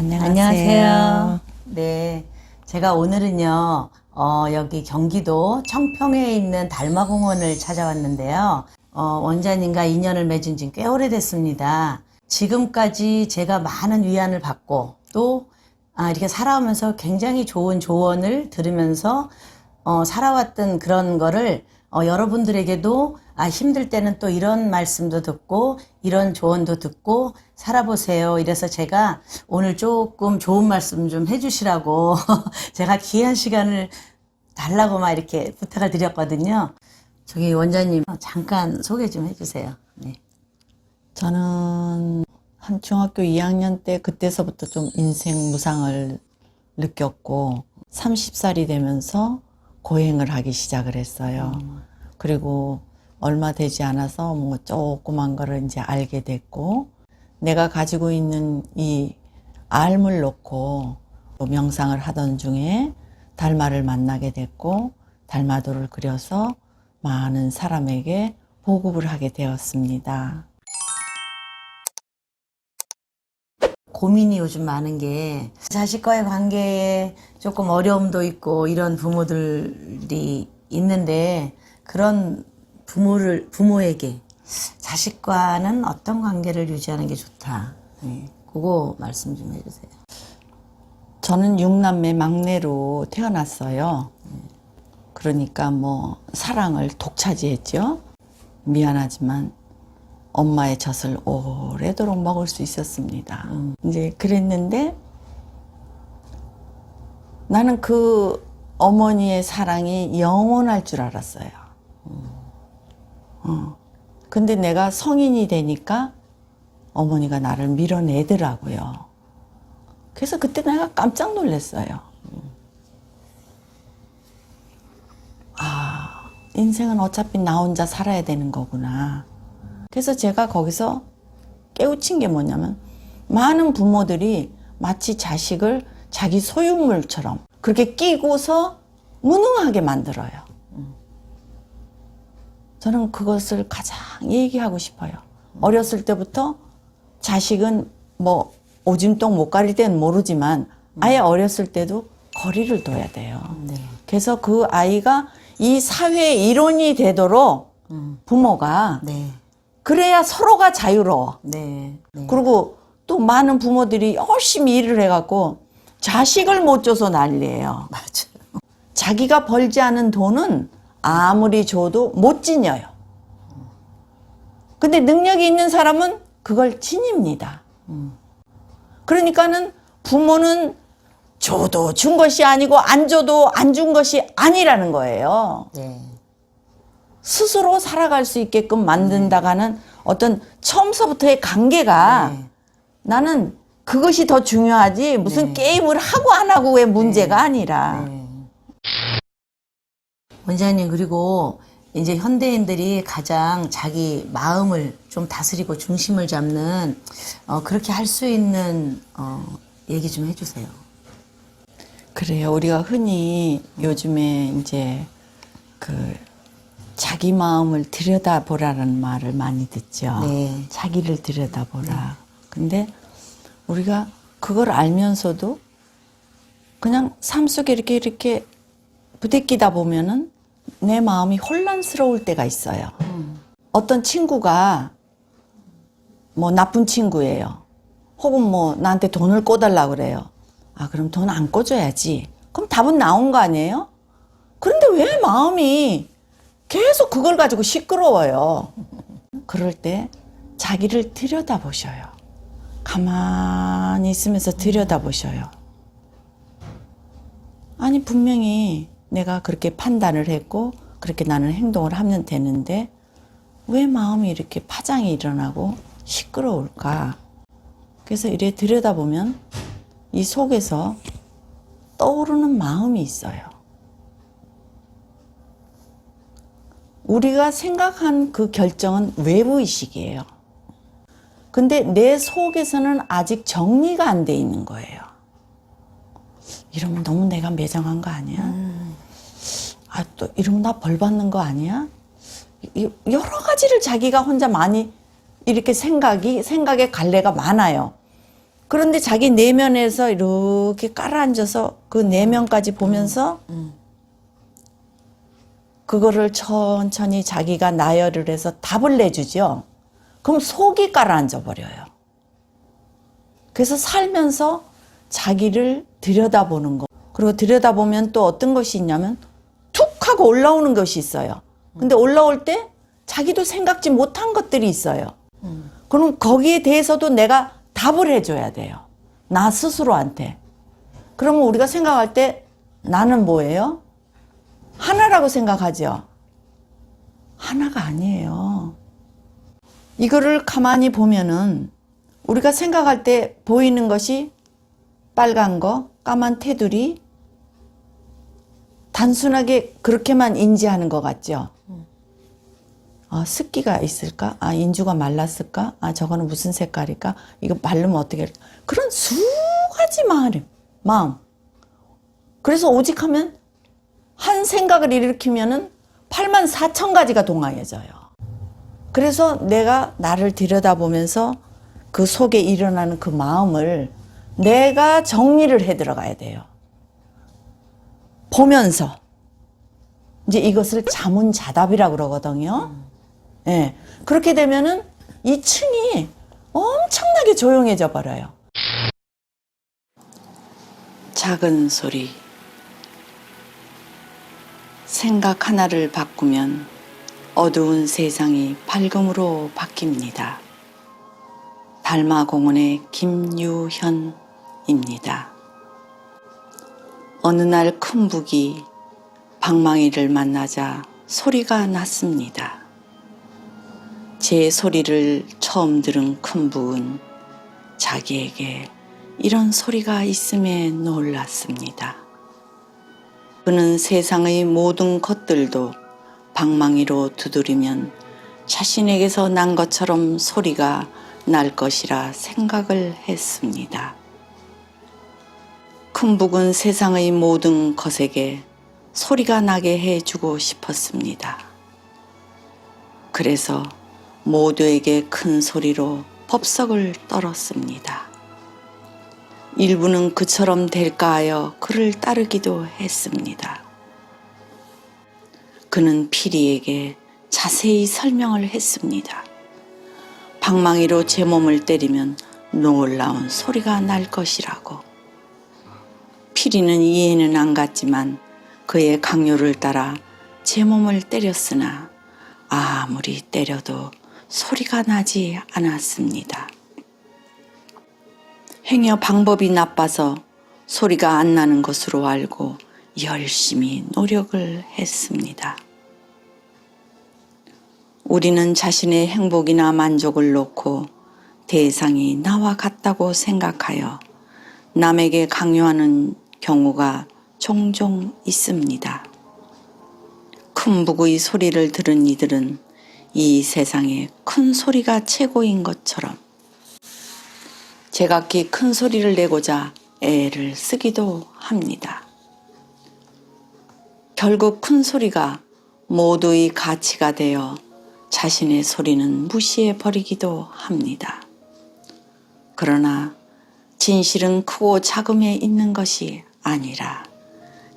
안녕하세요. 안녕하세요. 네, 제가 오늘은요, 여기 경기도 청평에 있는 달마공원을 찾아왔는데요. 원장님과 인연을 맺은 지 꽤 오래됐습니다. 지금까지 제가 많은 위안을 받고 또 이렇게 살아오면서 굉장히 좋은 조언을 들으면서 살아왔던 그런 거를 여러분들에게도 힘들 때는 또 이런 말씀도 듣고 이런 조언도 듣고 살아보세요. 이래서 제가 오늘 조금 좋은 말씀 좀 해주시라고 제가 귀한 시간을 달라고 막 이렇게 부탁을 드렸거든요. 저기 원장님 잠깐 소개 좀 해주세요. 네. 저는 한 중학교 2학년 때 그때서부터 좀 인생 무상을 느꼈고 30살이 되면서 고행을 하기 시작을 했어요. 그리고 얼마 되지 않아서 뭐 조그만 거를 이제 알게 됐고 내가 가지고 있는 이 알을 놓고 명상을 하던 중에 달마를 만나게 됐고 달마도를 그려서 많은 사람에게 보급을 하게 되었습니다. 고민이 요즘 많은 게 자식과의 관계에 조금 어려움도 있고 이런 부모들이 있는데 그런 부모에게 자식과는 어떤 관계를 유지하는 게 좋다. 네, 그거 말씀 좀 해주세요. 저는 6남매 막내로 태어났어요. 그러니까 뭐 사랑을 독차지했죠. 미안하지만 엄마의 젖을 오래도록 먹을 수 있었습니다. 이제 그랬는데 나는 그 어머니의 사랑이 영원할 줄 알았어요. 근데 내가 성인이 되니까 어머니가 나를 밀어내더라고요. 그래서 그때 내가 깜짝 놀랐어요. 인생은 어차피 나 혼자 살아야 되는 거구나. 그래서 제가 거기서 깨우친 게 뭐냐면 많은 부모들이 마치 자식을 자기 소유물처럼 그렇게 끼고서 무능하게 만들어요. 저는 그것을 가장 얘기하고 싶어요. 어렸을 때부터 자식은 뭐 오줌똥 못 가릴 때는 모르지만 아예 어렸을 때도 거리를 둬야 돼요. 네. 그래서 그 아이가 이 사회의 일원이 되도록 부모가 네. 그래야 서로가 자유로워. 네. 네. 그리고 또 많은 부모들이 열심히 일을 해갖고 자식을 못 줘서 난리예요. 맞아. 자기가 벌지 않은 돈은 아무리 줘도 못 지녀요. 근데 능력이 있는 사람은 그걸 지닙니다. 그러니까는 부모는 줘도 준 것이 아니고 안 줘도 안 준 것이 아니라는 거예요. 네. 스스로 살아갈 수 있게끔 만든다가는 어떤 처음서부터의 관계가 네. 나는 그것이 더 중요하지 무슨 게임을 하고 안 하고의 문제가 아니라. 네. 원장님, 그리고 이제 현대인들이 가장 자기 마음을 좀 다스리고 중심을 잡는 그렇게 할 수 있는 얘기 좀 해주세요. 그래요. 우리가 흔히 요즘에 이제 그 자기 마음을 들여다보라는 말을 많이 듣죠. 네. 자기를 들여다보라. 근데 우리가 그걸 알면서도 그냥 삶 속에 이렇게 부대끼다 보면은 내 마음이 혼란스러울 때가 있어요. 어떤 친구가 뭐 나쁜 친구예요. 혹은 뭐 나한테 돈을 꿔달라고 그래요. 그럼 돈 안 꿔줘야지. 그럼 답은 나온 거 아니에요? 그런데 왜 마음이 계속 그걸 가지고 시끄러워요? 그럴 때 자기를 들여다보셔요. 가만히 있으면서 들여다보셔요. 아니 분명히 내가 그렇게 판단을 했고 그렇게 나는 행동을 하면 되는데 왜 마음이 이렇게 파장이 일어나고 시끄러울까? 그래서 이래 들여다보면 이 속에서 떠오르는 마음이 있어요. 우리가 생각한 그 결정은 외부의식이에요. 근데 내 속에서는 아직 정리가 안 돼 있는 거예요. 이러면 너무 내가 매정한 거 아니야? 또 이러면 나 벌 받는 거 아니야? 여러 가지를 자기가 혼자 많이 이렇게 생각의 갈래가 많아요. 그런데 자기 내면에서 이렇게 깔아앉아서 그 내면까지 보면서 그거를 천천히 자기가 나열을 해서 답을 내주죠. 그럼 속이 깔아앉아 버려요. 그래서 살면서 자기를 들여다보는 거. 그리고 들여다보면 또 어떤 것이 있냐면 툭 하고 올라오는 것이 있어요. 근데 올라올 때 자기도 생각지 못한 것들이 있어요. 그럼 거기에 대해서도 내가 답을 해줘야 돼요. 나 스스로한테. 그러면 우리가 생각할 때 나는 뭐예요? 하나라고 생각하죠. 하나가 아니에요. 이거를 가만히 보면은 우리가 생각할 때 보이는 것이 빨간 거, 까만 테두리, 단순하게 그렇게만 인지하는 것 같죠. 습기가 있을까? 인주가 말랐을까? 저거는 무슨 색깔일까? 이거 바르면 어떻게 할까? 그런 수가지 마음. 그래서 오직 하면 한 생각을 일으키면은 84,000가지가 동하여져요. 그래서 내가 나를 들여다보면서 그 속에 일어나는 그 마음을 내가 정리를 해 들어가야 돼요. 보면서. 이제 이것을 자문자답이라고 그러거든요. 예. 그렇게 되면은 이 층이 엄청나게 조용해져 버려요. 작은 소리. 생각 하나를 바꾸면 어두운 세상이 밝음으로 바뀝니다. 달마공원의 김유현입니다. 어느 날 큰 북이 방망이를 만나자 소리가 났습니다. 제 소리를 처음 들은 큰 북은 자기에게 이런 소리가 있음에 놀랐습니다. 그는 세상의 모든 것들도 방망이로 두드리면 자신에게서 난 것처럼 소리가 날 것이라 생각을 했습니다. 큰 북은 세상의 모든 것에게 소리가 나게 해주고 싶었습니다. 그래서 모두에게 큰 소리로 법석을 떨었습니다. 일부는 그처럼 될까 하여 그를 따르기도 했습니다. 그는 피리에게 자세히 설명을 했습니다. 방망이로 제 몸을 때리면 놀라운 소리가 날 것이라고. 피리는 이해는 안 갔지만 그의 강요를 따라 제 몸을 때렸으나 아무리 때려도 소리가 나지 않았습니다. 행여 방법이 나빠서 소리가 안 나는 것으로 알고 열심히 노력을 했습니다. 우리는 자신의 행복이나 만족을 놓고 대상이 나와 같다고 생각하여 남에게 강요하는 경우가 종종 있습니다. 큰 북의 소리를 들은 이들은 이 세상에 큰 소리가 최고인 것처럼 제각기 큰 소리를 내고자 애를 쓰기도 합니다. 결국 큰 소리가 모두의 가치가 되어 자신의 소리는 무시해 버리기도 합니다. 그러나 진실은 크고 작음에 있는 것이 아니라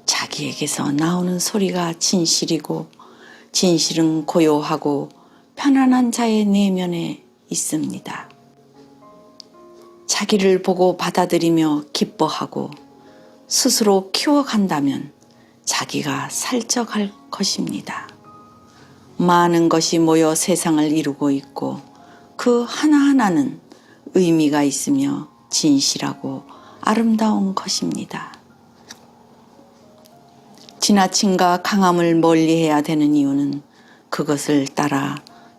자기에게서 나오는 소리가 진실이고 진실은 고요하고 편안한 자의 내면에 있습니다. 자기를 보고 받아들이며 기뻐하고 스스로 키워간다면 자기가 살쪄갈 것입니다. 많은 것이 모여 세상을 이루고 있고 그 하나하나는 의미가 있으며 진실하고 아름다운 것입니다. 지나침과 강함을 멀리해야 되는 이유는 그것을 따라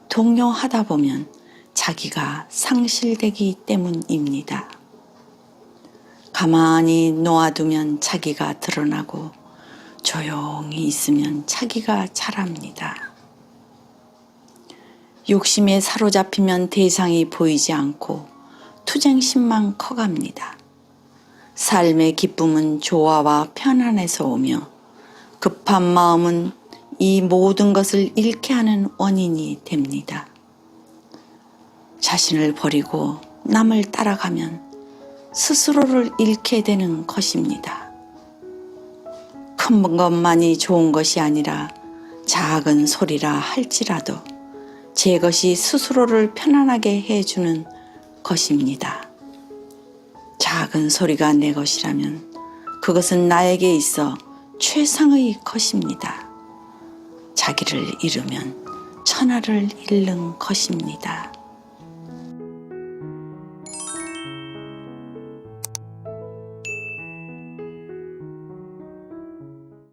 동요하다 보면 자기가 상실되기 때문입니다. 가만히 놓아두면 자기가 드러나고 조용히 있으면 자기가 자랍니다. 욕심에 사로잡히면 대상이 보이지 않고 투쟁심만 커갑니다. 삶의 기쁨은 조화와 편안에서 오며 급한 마음은 이 모든 것을 잃게 하는 원인이 됩니다. 자신을 버리고 남을 따라가면 스스로를 잃게 되는 것입니다. 큰 것만이 좋은 것이 아니라 작은 소리라 할지라도 제 것이 스스로를 편안하게 해주는 것입니다. 작은 소리가 내 것이라면 그것은 나에게 있어 최상의 것입니다. 자기를 잃으면 천하를 잃는 것입니다.